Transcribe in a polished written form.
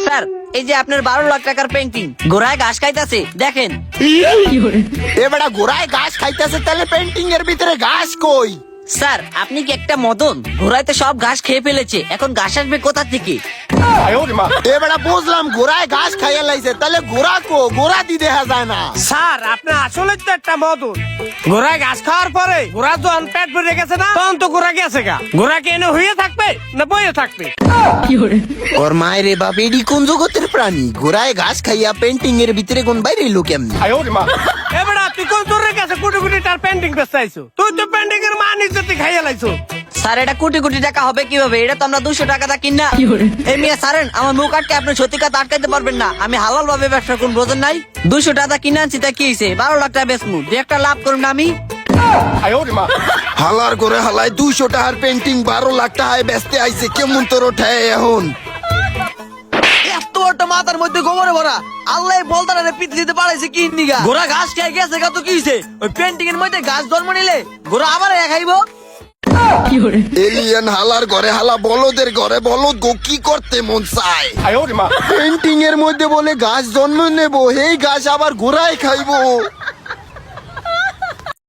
Sir এই যে আপনার 12 লাখ টাকার পেন্টিং ঘোড়ায় ঘাস খাইতেছে দেখেন। এবারে ঘোড়ায় ঘাস খাইতেছে, তাহলে পেন্টিং এর ভিতরে ঘাস কই? স্যার আপনি কি একটা মদন? ঘোড়ায় তো সব ঘাস খেয়ে ফেলেছে, এখন ঘাস আসবে কোথা থেকে? এবারে বুঝলাম ঘোড়ায় ঘাস খাইয়া লাইছে, তাহলে ঘোড়া কো? ঘোড়া দি দেখা যায় না। স্যার আপনি আসলে তো একটা মদন। ঘোড়ায় ঘাস খাওয়ার পরে ঘোড়া যখন পেট ভরে গেছে না, তখন তো ঘোড়া গেছে গা। ঘোড়া কি এনে হয়ে থাকবে না বইয়ে থাকবে? ওর মায়ের রে বাপ, এডি কোন জগতের প্রাণী? ঘোড়ায় ঘাস খাইয়া পেন্টিং এর ভিতরে কোন বাইরে এলো কেমনি? এবারে তুই কোন তোরের কাছে কোটি কোটি টাকার পেন্টিং বেচাইছো? তুই তো পেন্টিং এর মান ইজ্জতি খাইয়া লাইছো। স্যার এটা কোটি কোটি টাকা হবে কিভাবে? এটা তো আমরা 200 টাকা দা কিনা। এই মিয়া সারেন আমার মুখ আটকে আপনি সত্যি কথা আটকাইতে পারবেন না। আমি হালাল ভাবে ব্যবসা করুন, বোঝেন নাই? 200 টাকা কিনে আনছি, তা কি হয়েছে? 12 লাখ টাকা বেচমু, দু একটা লাভ করুন না আমি। হালার করে হালায় 200 টাকার পেন্টিং 12 লাখ টাকায় বেচতে আইছে, কেমন তোর ওঠায় এখন? এত একটা মাথার মধ্যে গোবরে ভরা, আল্লাহ বলতারে পিট দিতে পারাইছে কি নিগা? ঘোড়া ঘাস খেয়ে গেছে গা, তো কি হইছে? ওই পেন্টিং এর মধ্যে ঘাস জন্ম নিলে ঘোড়া আবার খাইবো। এলিয়েন হালার ঘরে হালা, বলদের ঘরে বলদ গো, কি করতে মন চায়? পেন্টিং এর মধ্যে বলে ঘাস জন্ম নেবো, এই ঘাস আবার ঘোড়ায় খাইবো।